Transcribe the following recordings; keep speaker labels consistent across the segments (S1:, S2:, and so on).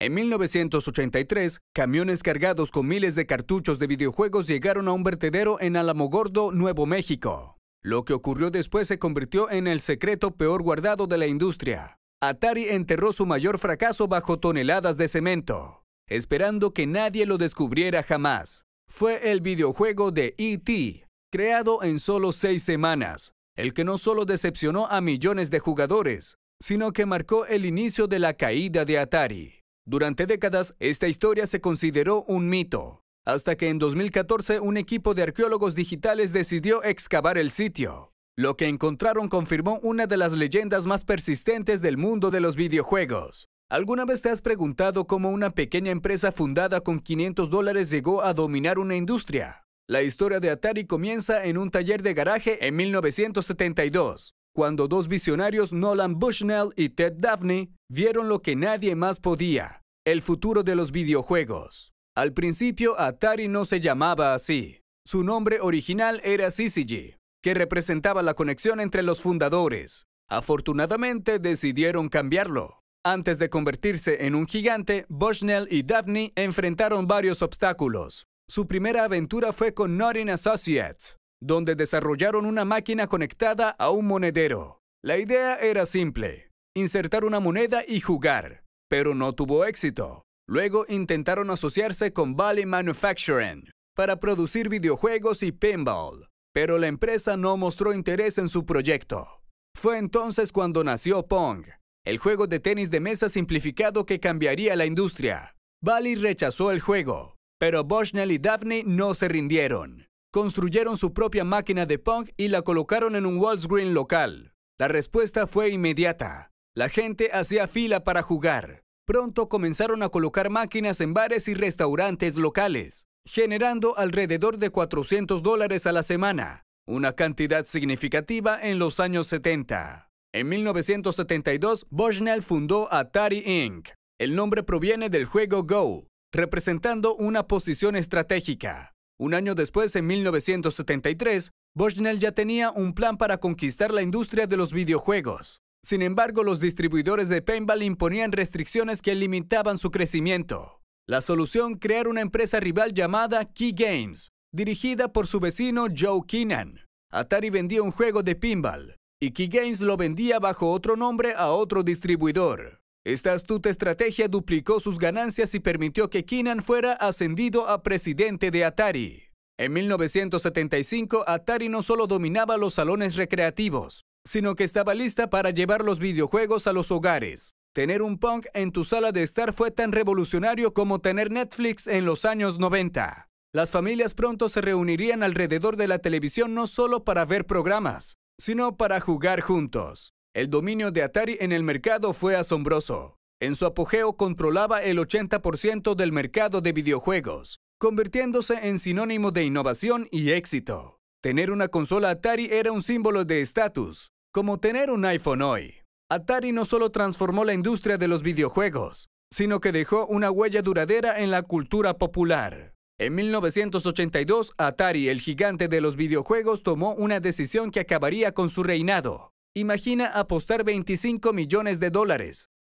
S1: En 1983, camiones cargados con miles de cartuchos de videojuegos llegaron a un vertedero en Alamogordo, Nuevo México. Lo que ocurrió después se convirtió en el secreto peor guardado de la industria. Atari enterró su mayor fracaso bajo toneladas de cemento, esperando que nadie lo descubriera jamás. Fue el videojuego de E.T., creado en solo 6 semanas, el que no solo decepcionó a millones de jugadores, sino que marcó el inicio de la caída de Atari. Durante décadas, esta historia se consideró un mito, hasta que en 2014 un equipo de arqueólogos digitales decidió excavar el sitio. Lo que encontraron confirmó una de las leyendas más persistentes del mundo de los videojuegos. ¿Alguna vez te has preguntado cómo una pequeña empresa fundada con $500 llegó a dominar una industria? La historia de Atari comienza en un taller de garaje en 1972, cuando dos visionarios, Nolan Bushnell y Ted Dabney, vieron lo que nadie más podía: el futuro de los videojuegos. Al principio, Atari no se llamaba así. Su nombre original era Syzygy, que representaba la conexión entre los fundadores. Afortunadamente, decidieron cambiarlo. Antes de convertirse en un gigante, Bushnell y Dabney enfrentaron varios obstáculos. Su primera aventura fue con Norton Associates, donde desarrollaron una máquina conectada a un monedero. La idea era simple: insertar una moneda y jugar, pero no tuvo éxito. Luego intentaron asociarse con Bally Manufacturing para producir videojuegos y pinball, pero la empresa no mostró interés en su proyecto. Fue entonces cuando nació Pong, el juego de tenis de mesa simplificado que cambiaría la industria. Bally rechazó el juego, pero Bushnell y Dabney no se rindieron. Construyeron su propia máquina de Pong y la colocaron en un Walgreens local. La respuesta fue inmediata. La gente hacía fila para jugar. Pronto comenzaron a colocar máquinas en bares y restaurantes locales, generando alrededor de $400 a la semana, una cantidad significativa en los años 70. En 1972, Bushnell fundó Atari Inc. El nombre proviene del juego Go, representando una posición estratégica. Un año después, en 1973, Bushnell ya tenía un plan para conquistar la industria de los videojuegos. Sin embargo, los distribuidores de pinball imponían restricciones que limitaban su crecimiento. La solución: crear una empresa rival llamada Key Games, dirigida por su vecino Joe Keenan. Atari vendía un juego de pinball, y Key Games lo vendía bajo otro nombre a otro distribuidor. Esta astuta estrategia duplicó sus ganancias y permitió que Keenan fuera ascendido a presidente de Atari. En 1975, Atari no solo dominaba los salones recreativos, sino que estaba lista para llevar los videojuegos a los hogares. Tener un Pong en tu sala de estar fue tan revolucionario como tener Netflix en los años 90. Las familias pronto se reunirían alrededor de la televisión no solo para ver programas, sino para jugar juntos. El dominio de Atari en el mercado fue asombroso. En su apogeo controlaba el 80% del mercado de videojuegos, convirtiéndose en sinónimo de innovación y éxito. Tener una consola Atari era un símbolo de estatus, como tener un iPhone hoy. Atari no solo transformó la industria de los videojuegos, sino que dejó una huella duradera en la cultura popular. En 1982, Atari, el gigante de los videojuegos, tomó una decisión que acabaría con su reinado. Imagina apostar $25 millones,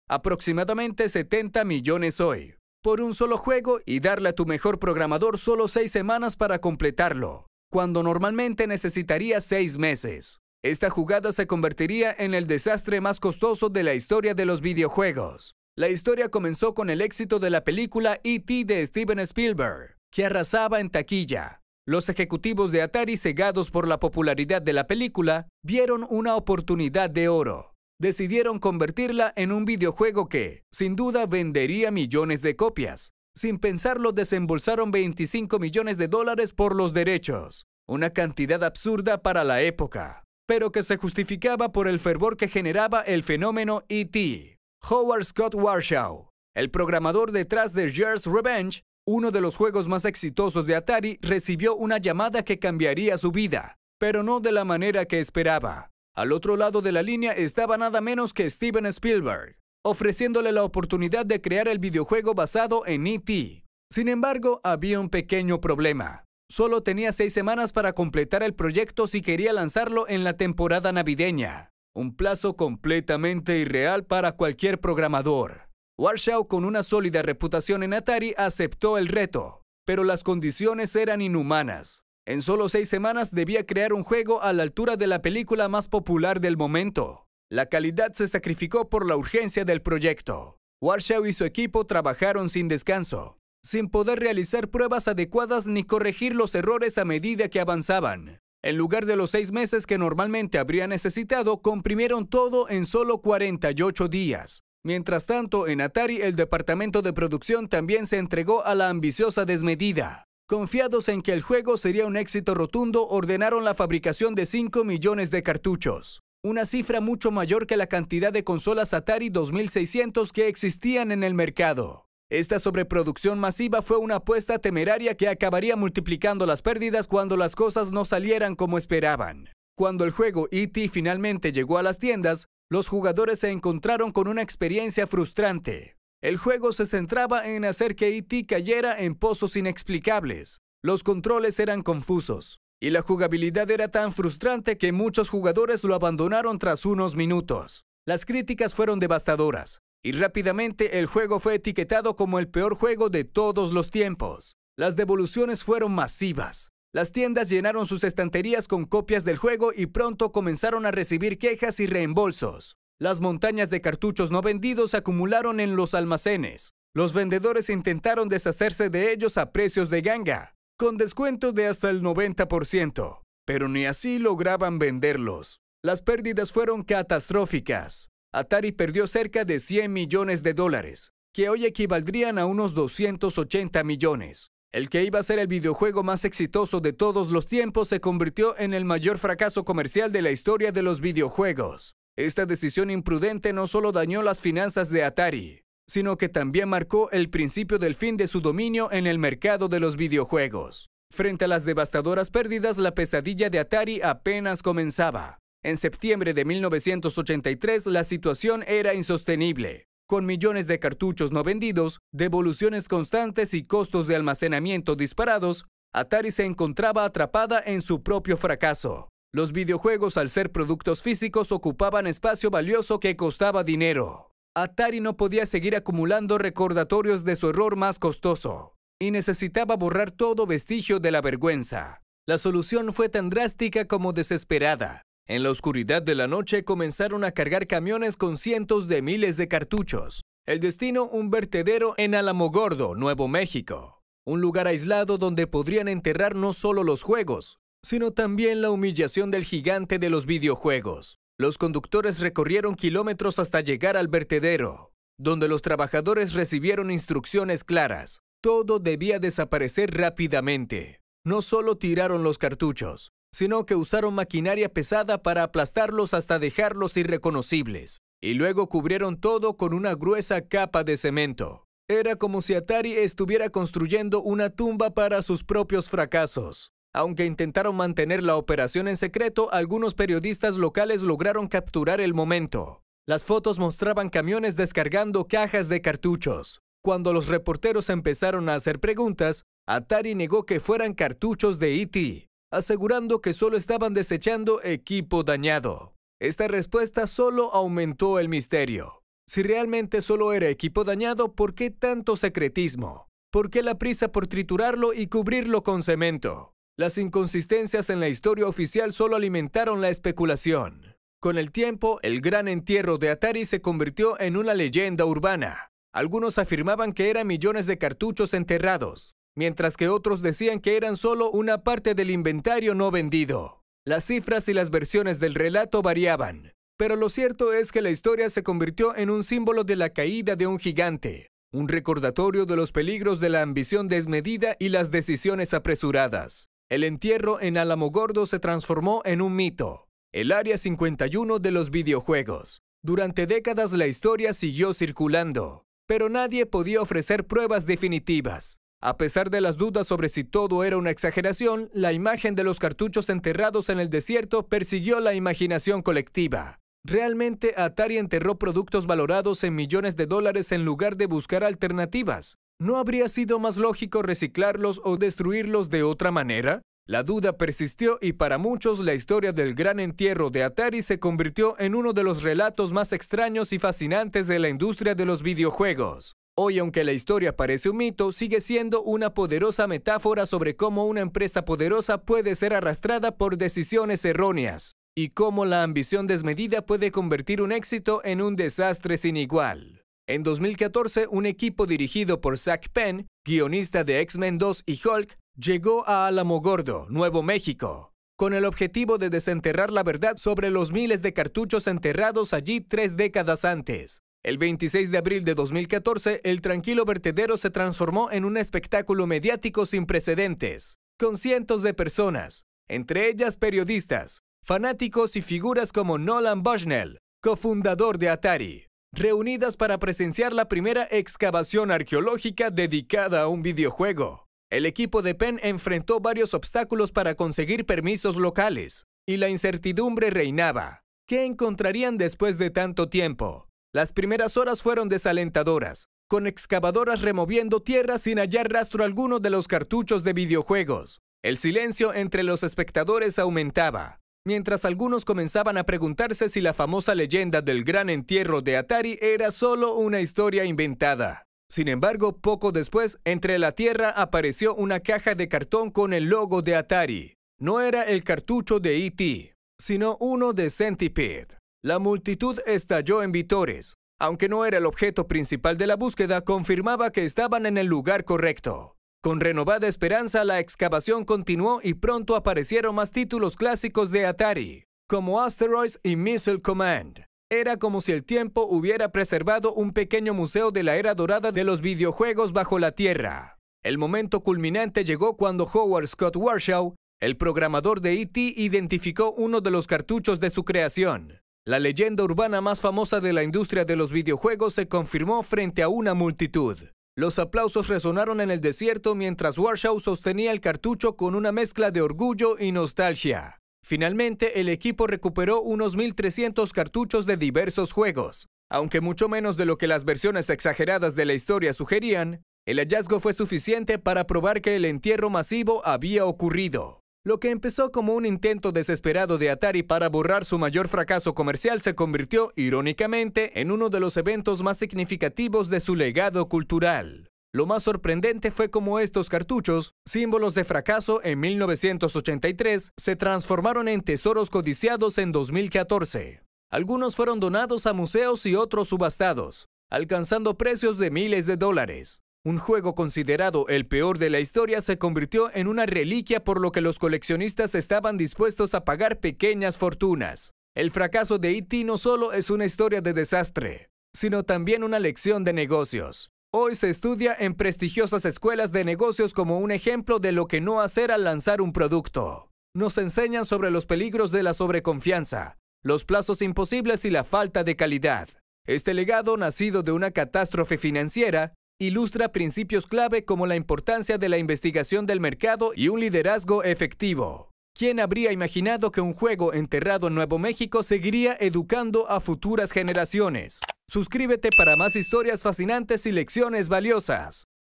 S1: aproximadamente 70 millones hoy, por un solo juego y darle a tu mejor programador solo 6 semanas para completarlo, cuando normalmente necesitaría 6 meses. Esta jugada se convertiría en el desastre más costoso de la historia de los videojuegos. La historia comenzó con el éxito de la película E.T. de Steven Spielberg, que arrasaba en taquilla. Los ejecutivos de Atari, cegados por la popularidad de la película, vieron una oportunidad de oro. Decidieron convertirla en un videojuego que, sin duda, vendería millones de copias. Sin pensarlo, desembolsaron $25 millones por los derechos, una cantidad absurda para la época, pero que se justificaba por el fervor que generaba el fenómeno E.T. Howard Scott Warshaw, el programador detrás de Gears Revenge, uno de los juegos más exitosos de Atari, recibió una llamada que cambiaría su vida, pero no de la manera que esperaba. Al otro lado de la línea estaba nada menos que Steven Spielberg, ofreciéndole la oportunidad de crear el videojuego basado en E.T. Sin embargo, había un pequeño problema. Solo tenía 6 semanas para completar el proyecto si quería lanzarlo en la temporada navideña, un plazo completamente irreal para cualquier programador. Warshau, con una sólida reputación en Atari, aceptó el reto, pero las condiciones eran inhumanas. En solo 6 semanas debía crear un juego a la altura de la película más popular del momento. La calidad se sacrificó por la urgencia del proyecto. Warshau y su equipo trabajaron sin descanso, sin poder realizar pruebas adecuadas ni corregir los errores a medida que avanzaban. En lugar de los 6 meses que normalmente habría necesitado, comprimieron todo en solo 48 días. Mientras tanto, en Atari, el departamento de producción también se entregó a la ambiciosa desmedida. Confiados en que el juego sería un éxito rotundo, ordenaron la fabricación de 5 millones de cartuchos, una cifra mucho mayor que la cantidad de consolas Atari 2600 que existían en el mercado. Esta sobreproducción masiva fue una apuesta temeraria que acabaría multiplicando las pérdidas cuando las cosas no salieran como esperaban. Cuando el juego E.T. finalmente llegó a las tiendas, los jugadores se encontraron con una experiencia frustrante. El juego se centraba en hacer que E.T. cayera en pozos inexplicables. Los controles eran confusos, y la jugabilidad era tan frustrante que muchos jugadores lo abandonaron tras unos minutos. Las críticas fueron devastadoras, y rápidamente el juego fue etiquetado como el peor juego de todos los tiempos. Las devoluciones fueron masivas. Las tiendas llenaron sus estanterías con copias del juego y pronto comenzaron a recibir quejas y reembolsos. Las montañas de cartuchos no vendidos se acumularon en los almacenes. Los vendedores intentaron deshacerse de ellos a precios de ganga, con descuento de hasta el 90%, pero ni así lograban venderlos. Las pérdidas fueron catastróficas. Atari perdió cerca de $100 millones, que hoy equivaldrían a unos 280 millones. El que iba a ser el videojuego más exitoso de todos los tiempos se convirtió en el mayor fracaso comercial de la historia de los videojuegos. Esta decisión imprudente no solo dañó las finanzas de Atari, sino que también marcó el principio del fin de su dominio en el mercado de los videojuegos. Frente a las devastadoras pérdidas, la pesadilla de Atari apenas comenzaba. En septiembre de 1983, la situación era insostenible. Con millones de cartuchos no vendidos, devoluciones constantes y costos de almacenamiento disparados, Atari se encontraba atrapada en su propio fracaso. Los videojuegos, al ser productos físicos, ocupaban espacio valioso que costaba dinero. Atari no podía seguir acumulando recordatorios de su error más costoso, y necesitaba borrar todo vestigio de la vergüenza. La solución fue tan drástica como desesperada. En la oscuridad de la noche comenzaron a cargar camiones con cientos de miles de cartuchos. El destino, un vertedero en Alamogordo, Nuevo México. Un lugar aislado donde podrían enterrar no solo los juegos, sino también la humillación del gigante de los videojuegos. Los conductores recorrieron kilómetros hasta llegar al vertedero, donde los trabajadores recibieron instrucciones claras. Todo debía desaparecer rápidamente. No solo tiraron los cartuchos, sino que usaron maquinaria pesada para aplastarlos hasta dejarlos irreconocibles, y luego cubrieron todo con una gruesa capa de cemento. Era como si Atari estuviera construyendo una tumba para sus propios fracasos. Aunque intentaron mantener la operación en secreto, algunos periodistas locales lograron capturar el momento. Las fotos mostraban camiones descargando cajas de cartuchos. Cuando los reporteros empezaron a hacer preguntas, Atari negó que fueran cartuchos de E.T., asegurando que solo estaban desechando equipo dañado. Esta respuesta solo aumentó el misterio. Si realmente solo era equipo dañado, ¿por qué tanto secretismo? ¿Por qué la prisa por triturarlo y cubrirlo con cemento? Las inconsistencias en la historia oficial solo alimentaron la especulación. Con el tiempo, el gran entierro de Atari se convirtió en una leyenda urbana. Algunos afirmaban que eran millones de cartuchos enterrados, mientras que otros decían que eran solo una parte del inventario no vendido. Las cifras y las versiones del relato variaban, pero lo cierto es que la historia se convirtió en un símbolo de la caída de un gigante, un recordatorio de los peligros de la ambición desmedida y las decisiones apresuradas. El entierro en Alamogordo se transformó en un mito, el Área 51 de los videojuegos. Durante décadas la historia siguió circulando, pero nadie podía ofrecer pruebas definitivas. A pesar de las dudas sobre si todo era una exageración, la imagen de los cartuchos enterrados en el desierto persiguió la imaginación colectiva. ¿Realmente Atari enterró productos valorados en millones de dólares en lugar de buscar alternativas? ¿No habría sido más lógico reciclarlos o destruirlos de otra manera? La duda persistió y para muchos la historia del gran entierro de Atari se convirtió en uno de los relatos más extraños y fascinantes de la industria de los videojuegos. Hoy, aunque la historia parece un mito, sigue siendo una poderosa metáfora sobre cómo una empresa poderosa puede ser arrastrada por decisiones erróneas y cómo la ambición desmedida puede convertir un éxito en un desastre sin igual. En 2014, un equipo dirigido por Zak Penn, guionista de X-Men 2 y Hulk, llegó a Alamogordo, Nuevo México, con el objetivo de desenterrar la verdad sobre los miles de cartuchos enterrados allí 3 décadas antes. El 26 de abril de 2014, el tranquilo vertedero se transformó en un espectáculo mediático sin precedentes, con cientos de personas, entre ellas periodistas, fanáticos y figuras como Nolan Bushnell, cofundador de Atari, reunidas para presenciar la primera excavación arqueológica dedicada a un videojuego. El equipo de Penn enfrentó varios obstáculos para conseguir permisos locales, y la incertidumbre reinaba. ¿Qué encontrarían después de tanto tiempo? Las primeras horas fueron desalentadoras, con excavadoras removiendo tierra sin hallar rastro alguno de los cartuchos de videojuegos. El silencio entre los espectadores aumentaba, mientras algunos comenzaban a preguntarse si la famosa leyenda del gran entierro de Atari era solo una historia inventada. Sin embargo, poco después, entre la tierra apareció una caja de cartón con el logo de Atari. No era el cartucho de E.T., sino uno de Centipede. La multitud estalló en vítores. Aunque no era el objeto principal de la búsqueda, confirmaba que estaban en el lugar correcto. Con renovada esperanza, la excavación continuó y pronto aparecieron más títulos clásicos de Atari, como Asteroids y Missile Command. Era como si el tiempo hubiera preservado un pequeño museo de la era dorada de los videojuegos bajo la tierra. El momento culminante llegó cuando Howard Scott Warshaw, el programador de E.T., identificó uno de los cartuchos de su creación. La leyenda urbana más famosa de la industria de los videojuegos se confirmó frente a una multitud. Los aplausos resonaron en el desierto mientras Warshaw sostenía el cartucho con una mezcla de orgullo y nostalgia. Finalmente, el equipo recuperó unos 1.300 cartuchos de diversos juegos. Aunque mucho menos de lo que las versiones exageradas de la historia sugerían, el hallazgo fue suficiente para probar que el entierro masivo había ocurrido. Lo que empezó como un intento desesperado de Atari para borrar su mayor fracaso comercial se convirtió, irónicamente, en uno de los eventos más significativos de su legado cultural. Lo más sorprendente fue cómo estos cartuchos, símbolos de fracaso en 1983, se transformaron en tesoros codiciados en 2014. Algunos fueron donados a museos y otros subastados, alcanzando precios de miles de dólares. Un juego considerado el peor de la historia se convirtió en una reliquia por lo que los coleccionistas estaban dispuestos a pagar pequeñas fortunas. El fracaso de E.T. no solo es una historia de desastre, sino también una lección de negocios. Hoy se estudia en prestigiosas escuelas de negocios como un ejemplo de lo que no hacer al lanzar un producto. Nos enseñan sobre los peligros de la sobreconfianza, los plazos imposibles y la falta de calidad. Este legado, nacido de una catástrofe financiera, ilustra principios clave como la importancia de la investigación del mercado y un liderazgo efectivo. ¿Quién habría imaginado que un juego enterrado en Nuevo México seguiría educando a futuras generaciones? Suscríbete para más historias fascinantes y lecciones valiosas.